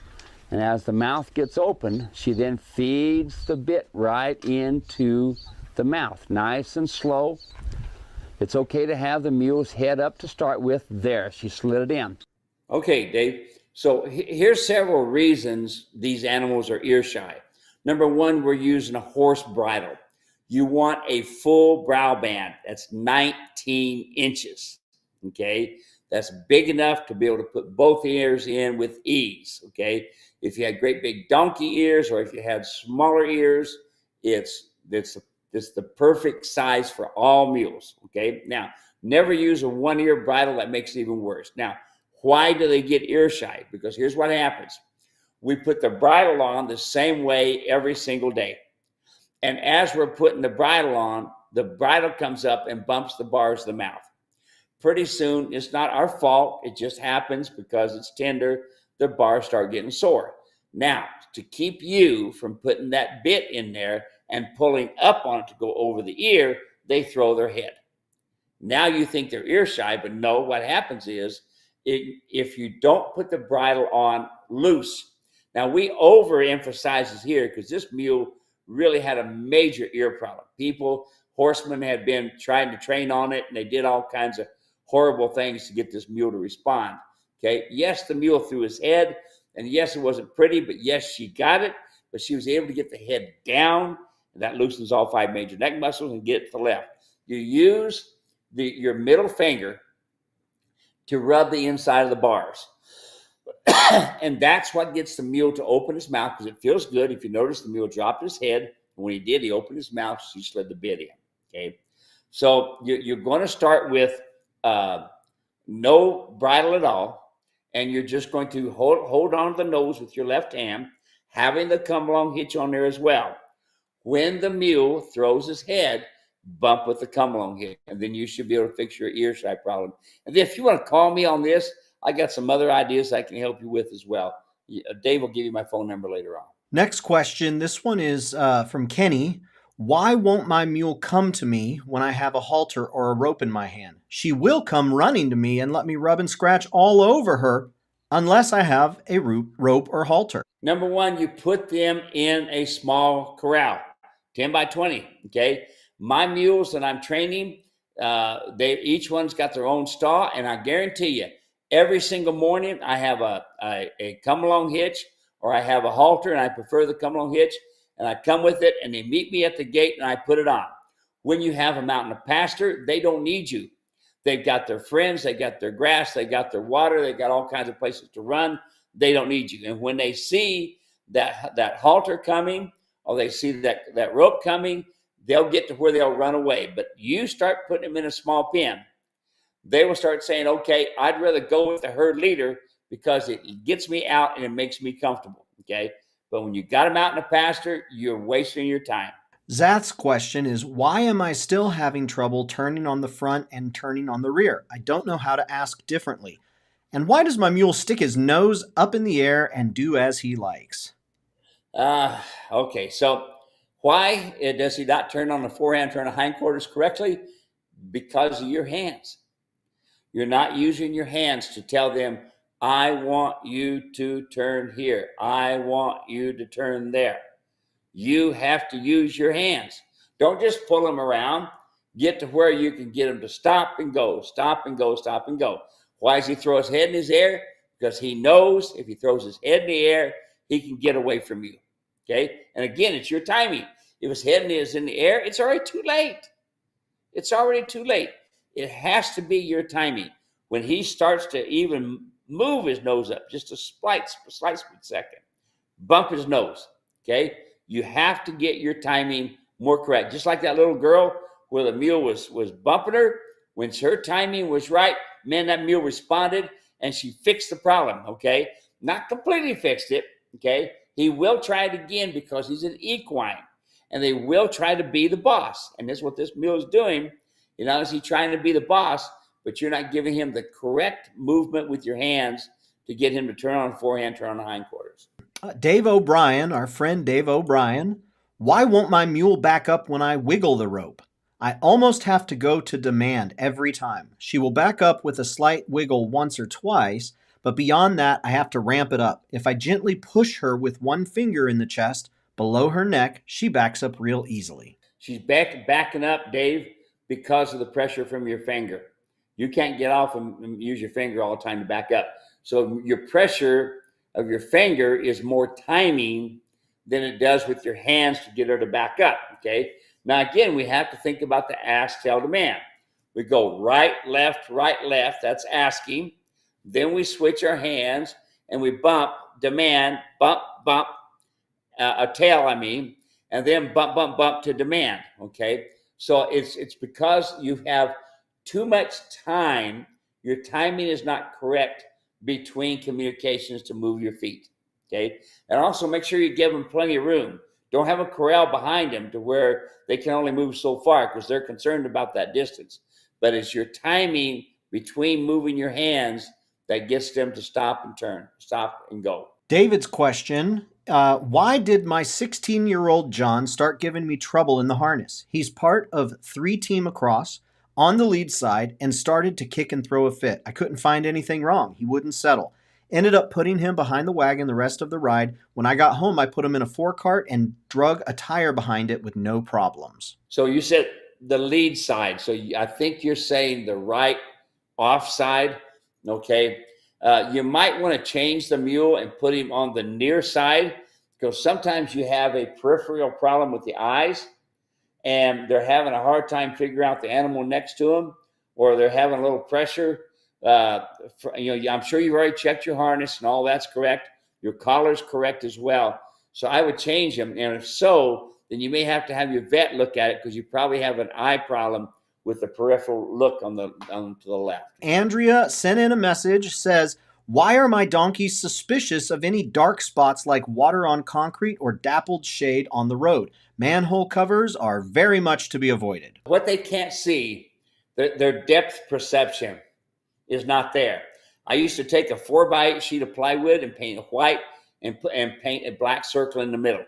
and as the mouth gets open, she then feeds the bit right into the mouth, nice and slow. It's okay to have the mule's head up to start with. There, she slid it in. Okay, Dave. So here's several reasons these animals are ear shy. Number one, we're using a horse bridle. You want a full brow band. That's 19 inches, okay? That's big enough to be able to put both ears in with ease, okay? If you had great big donkey ears or if you had smaller ears, it's the perfect size for all mules, okay? Now, never use a one-ear bridle. That makes it even worse. Now, why do they get ear shy? Because here's what happens. We put the bridle on the same way every single day. And as we're putting the bridle on, the bridle comes up and bumps the bars of the mouth. Pretty soon, it's not our fault. It just happens because it's tender. The bars start getting sore. Now, to keep you from putting that bit in there and pulling up on it to go over the ear, they throw their head. Now you think they're ear shy, but no, what happens is if you don't put the bridle on loose. Now we overemphasize this here because this mule really had a major ear problem. Horsemen had been trying to train on it and they did all kinds of horrible things to get this mule to respond. Okay, yes, the mule threw his head, and yes, it wasn't pretty, but yes, she got it, but she was able to get the head down, and that loosens all 5 major neck muscles and get it to the left. You use your middle finger to rub the inside of the bars. And that's what gets the mule to open his mouth, because it feels good. If you notice, the mule dropped his head. And when he did, he opened his mouth. She slid the bit in. Okay. So you're going to start with no bridle at all. And you're just going to hold on to the nose with your left hand, having the come along hitch on there as well. When the mule throws his head, bump with the come along hitch, and then you should be able to fix your ear side problem. And then if you want to call me on this, I got some other ideas I can help you with as well. Dave will give you my phone number later on. Next question. This one is from Kenny. Why won't my mule come to me when I have a halter or a rope in my hand? She will come running to me and let me rub and scratch all over her unless I have a rope or halter. Number one, you put them in a small corral, 10 by 20, okay? My mules that I'm training, each one's got their own stall, and I guarantee you, every single morning I have a come-along hitch, or I have a halter, and I prefer the come-along hitch, and I come with it, and they meet me at the gate, and I put it on. When you have them out in the pasture, they don't need you. They've got their friends, they got their grass, they got their water, they got all kinds of places to run. They don't need you. And when they see that halter coming, or they see that rope coming, they'll get to where they'll run away. But you start putting them in a small pen, they will start saying, okay, I'd rather go with the herd leader because it gets me out and it makes me comfortable, okay? But when you got them out in the pasture, you're wasting your time. Zath's question is, why am I still having trouble turning on the front and turning on the rear? I don't know how to ask differently. And why does my mule stick his nose up in the air and do as he likes? Okay, so why does he not turn on the forehand, turn the hindquarters correctly? Because of your hands. You're not using your hands to tell them, I want you to turn here. I want you to turn there. You have to use your hands. Don't just pull them around. Get to where you can get them to stop and go, stop and go, stop and go. Why does he throw his head in his air? Because he knows if he throws his head in the air, he can get away from you. Okay? And again, it's your timing. If his head is in the air, it's already too late. It's already too late. It has to be your timing. When he starts to even move his nose up, just a slight second, bump his nose. Okay? You have to get your timing more correct. Just like that little girl where the mule was bumping her. When her timing was right, man, that mule responded and she fixed the problem, okay? Not completely fixed it, okay? He will try it again because he's an equine, and they will try to be the boss. And that's what this mule is doing. Not only is he trying to be the boss, but you're not giving him the correct movement with your hands to get him to turn on the forehand, turn on the hindquarters. Dave O'Brien, our friend Dave O'Brien, why won't my mule back up when I wiggle the rope? I almost have to go to demand every time. She will back up with a slight wiggle once or twice, but beyond that, I have to ramp it up. If I gently push her with one finger in the chest, below her neck, she backs up real easily. She's backing up, Dave, because of the pressure from your finger. You can't get off and use your finger all the time to back up. So your pressure of your finger is more timing than it does with your hands to get her to back up, okay? Now, again, we have to think about the ask, tell, demand. We go right, left, that's asking. Then we switch our hands and we bump, demand, bump, a tail, and then bump to demand, okay? So it's because you have too much time. Your timing is not correct between communications to move your feet, okay? And also make sure you give them plenty of room. Don't have a corral behind them to where they can only move so far because they're concerned about that distance. But it's your timing between moving your hands that gets them to stop and turn, stop and go. David's question, why did my 16-year-old John start giving me trouble in the harness? He's part of 3-team across on the lead side and started to kick and throw a fit. I couldn't find anything wrong. He wouldn't settle. Ended up putting him behind the wagon the rest of the ride. When I got home, I put him in a forecart and drug a tire behind it with no problems. So you said the lead side. So I think you're saying the right off side, okay? You might want to change the mule and put him on the near side because sometimes you have a peripheral problem with the eyes and they're having a hard time figuring out the animal next to them, or they're having a little pressure. I'm sure you've already checked your harness and all that's correct. Your collar's correct as well. So I would change them. And if so, then you may have to have your vet look at it because you probably have an eye problem with the peripheral look on to the left. Andrea sent in a message, says, why are my donkeys suspicious of any dark spots like water on concrete or dappled shade on the road? Manhole covers are very much to be avoided. What they can't see, their depth perception is not there. I used to take a 4x8 sheet of plywood and paint it white and paint a black circle in the middle.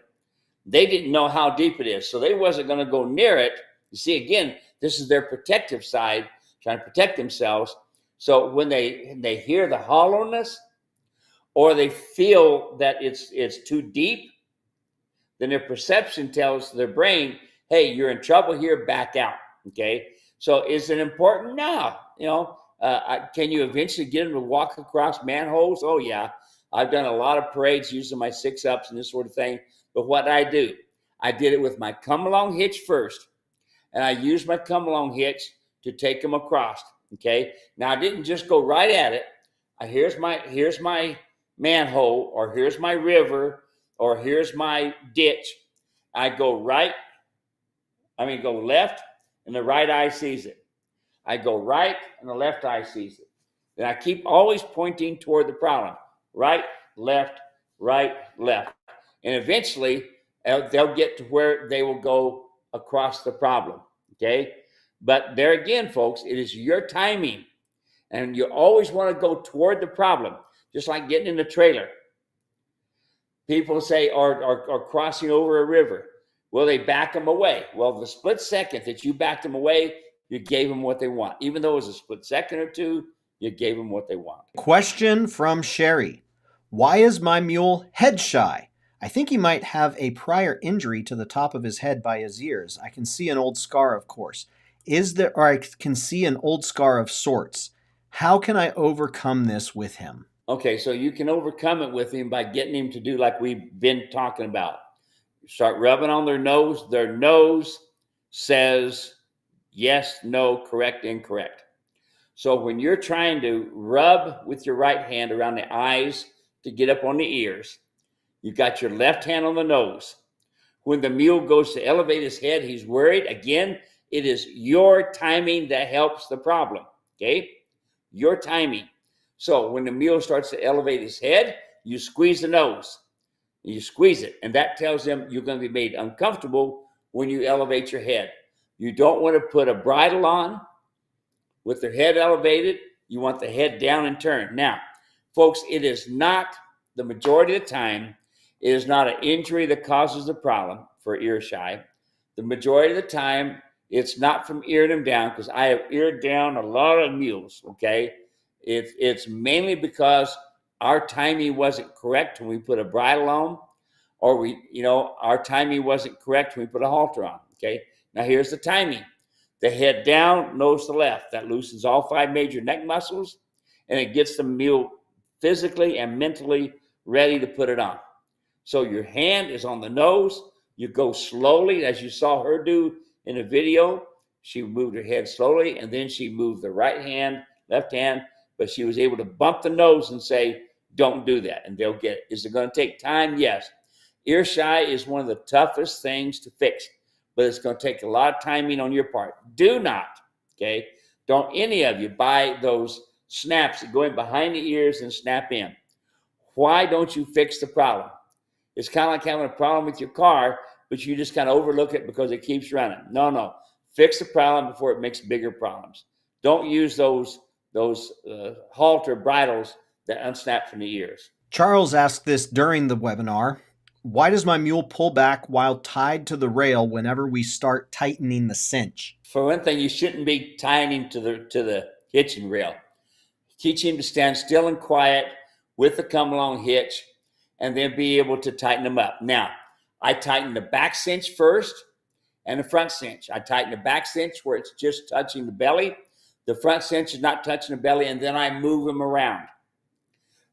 They didn't know how deep it is, so they wasn't going to go near it. You see, again, this is their protective side, trying to protect themselves. So when they hear the hollowness or they feel that it's too deep, then their perception tells their brain, hey, you're in trouble here, back out, okay? So is it important? No. Can you eventually get them to walk across manholes? Oh, yeah. I've done a lot of parades using my 6-ups and this sort of thing. But what I did it with my come-along hitch first. And I used my come-along hitch to take them across, okay? Now, I didn't just go right at it. Here's my manhole, or here's my river, or here's my ditch. I go left, and the right eye sees it. I go right, and the left eye sees it. And I keep always pointing toward the problem. Right, left, right, left. And eventually, they'll get to where they will go across the problem, okay? But there again, folks, it is your timing. And you always want to go toward the problem, just like getting in the trailer. People say, or crossing over a river. Well, they back them away. Well, the split second that you backed them away, you gave them what they want. Even though it was a split second or two, you gave them what they want. Question from Sherry. Why is my mule head shy? I think he might have a prior injury to the top of his head by his ears. I can see an old scar, of course. I can see an old scar of sorts. How can I overcome this with him? Okay, so you can overcome it with him by getting him to do like we've been talking about. Start rubbing on their nose. Their nose says yes, no, correct, incorrect. So when you're trying to rub with your right hand around the eyes to get up on the ears, you got your left hand on the nose. When the mule goes to elevate his head, he's worried. Again, it is your timing that helps the problem, okay? Your timing. So when the mule starts to elevate his head, you squeeze the nose. You squeeze it, and that tells them you're going to be made uncomfortable when you elevate your head. You don't want to put a bridle on with their head elevated. You want the head down and turned. Now, folks, it is not, the majority of the time, it is not an injury that causes the problem for ear shy. The majority of the time, it's not from earing them down, because I have eared down a lot of mules, okay? It's mainly because our timing wasn't correct when we put a bridle on, or our timing wasn't correct when we put a halter on, okay? Now here's the timing. The head down, nose to left. That loosens all 5 major neck muscles, and it gets the mule physically and mentally ready to put it on. So your hand is on the nose. You go slowly, as you saw her do in the video. She moved her head slowly, and then she moved the right hand, left hand, but she was able to bump the nose and say, don't do that, and they'll get it. Is it going to take time? Yes. Ear shy is one of the toughest things to fix, but it's going to take a lot of timing on your part. Do not, okay? Don't any of you buy those snaps that go in behind the ears and snap in. Why don't you fix the problem? It's kind of like having a problem with your car, but you just kind of overlook it because it keeps running. No. Fix the problem before it makes bigger problems. Don't use those halter bridles that unsnap from the ears. Charles asked this during the webinar. Why does my mule pull back while tied to the rail whenever we start tightening the cinch? For one thing, you shouldn't be tying him to the hitching rail. Teach him to stand still and quiet with the come-along hitch, and then be able to tighten them up. Now, I tighten the back cinch first and the front cinch. I tighten the back cinch where it's just touching the belly. The front cinch is not touching the belly, and then I move him around.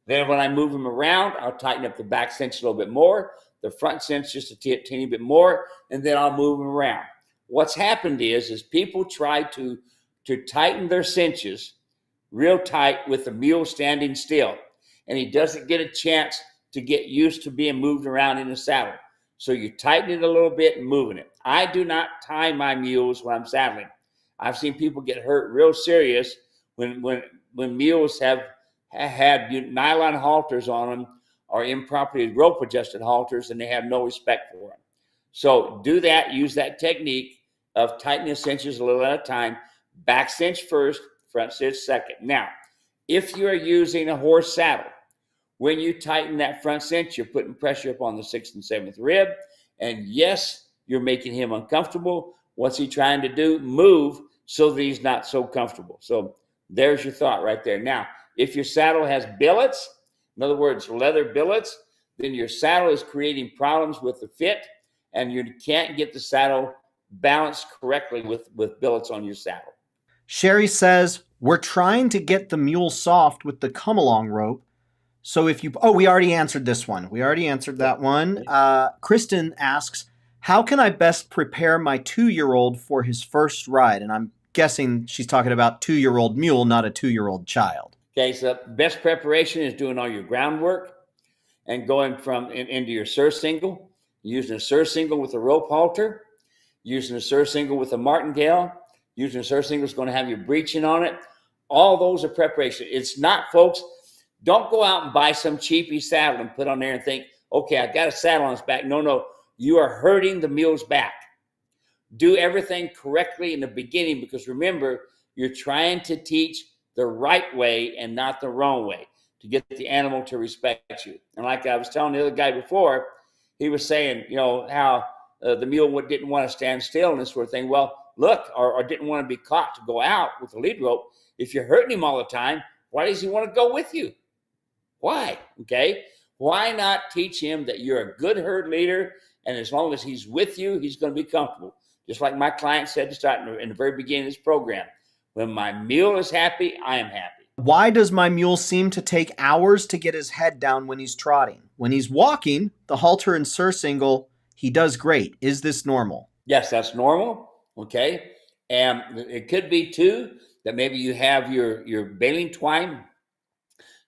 Then when I move him around, I'll tighten up the back cinch a little bit more, the front cinch just a teeny bit more, and then I'll move him around. What's happened is people try to tighten their cinches real tight with the mule standing still. And he doesn't get a chance to get used to being moved around in the saddle. So you tighten it a little bit and moving it. I do not tie my mules when I'm saddling. I've seen people get hurt real serious when mules have had nylon halters on them or improperly rope adjusted halters, and they have no respect for them. So do that. Use that technique of tightening the cinches a little at a time. Back cinch first, front cinch second. Now, if you're using a horse saddle, when you tighten that front cinch, you're putting pressure up on the 6th and 7th rib. And yes, you're making him uncomfortable. What's he trying to do? Move so that he's not so comfortable. So there's your thought right there. Now, if your saddle has billets, in other words, leather billets, then your saddle is creating problems with the fit, and you can't get the saddle balanced correctly with billets on your saddle. Sherry says, we're trying to get the mule soft with the come-along rope. So if you, we already answered this one. We already answered that one. Kristen asks, how can I best prepare my 2-year-old for his first ride? And I'm guessing she's talking about 2-year-old mule, not a 2-year-old child. Okay, so best preparation is doing all your groundwork and going into your surcingle, using a surcingle with a rope halter, using a surcingle with a martingale, using a surcingle is going to have your breeching on it. All those are preparation. It's not, folks, don't go out and buy some cheapy saddle and put on there and think, okay, I got a saddle on its back. No, you are hurting the mule's back. Do everything correctly in the beginning, because remember, you're trying to teach the right way and not the wrong way to get the animal to respect you. And like I was telling the other guy before, he was saying, how the mule didn't want to stand still and this sort of thing. Well, look, or didn't want to be caught to go out with the lead rope. If you're hurting him all the time, why does he want to go with you? Why? Okay. Why not teach him that you're a good herd leader, and as long as he's with you, he's going to be comfortable. Just like my client said to start in the very beginning of this program, when my mule is happy, I am happy. Why does my mule seem to take hours to get his head down when he's trotting? When he's walking, the halter and surcingle, he does great. Is this normal? Yes, that's normal. Okay. And it could be too that maybe you have your baling twine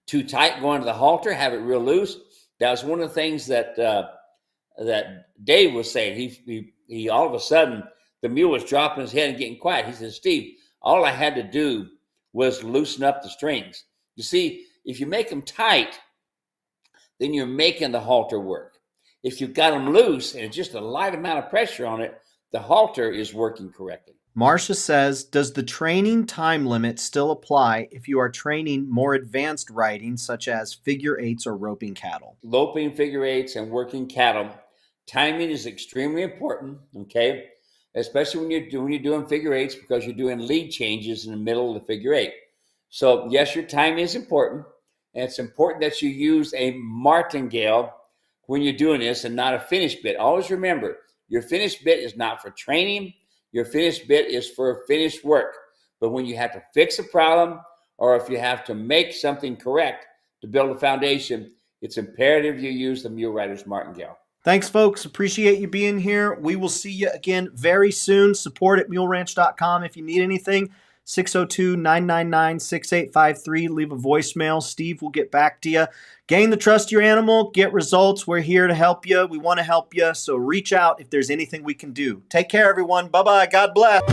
too tight going to the halter, have it real loose. That was one of the things that Dave was saying. He all of a sudden, the mule was dropping his head and getting quiet. He said, Steve, all I had to do was loosen up the strings. You see, if you make them tight, then you're making the halter work. If you've got them loose and it's just a light amount of pressure on it, the halter is working correctly. Marcia says, does the training time limit still apply if you are training more advanced riding, such as figure eights or roping cattle? Loping, figure eights, and working cattle, timing is extremely important, okay? Especially when you're doing figure eights, because you're doing lead changes in the middle of the figure eight. So yes, your timing is important, and it's important that you use a martingale when you're doing this and not a finish bit. Always remember, your finish bit is not for training. Your finished bit is for finished work. But when you have to fix a problem, or if you have to make something correct to build a foundation, it's imperative you use the mule rider's martingale. Thanks, folks. Appreciate you being here. We will see you again very soon. Support at muleranch.com if you need anything. 602-999-6853. Leave a voicemail. Steve will get back to you. Gain the trust of your animal. Get results. We're here to help you. We want to help you. So reach out if there's anything we can do. Take care, everyone. Bye-bye. God bless.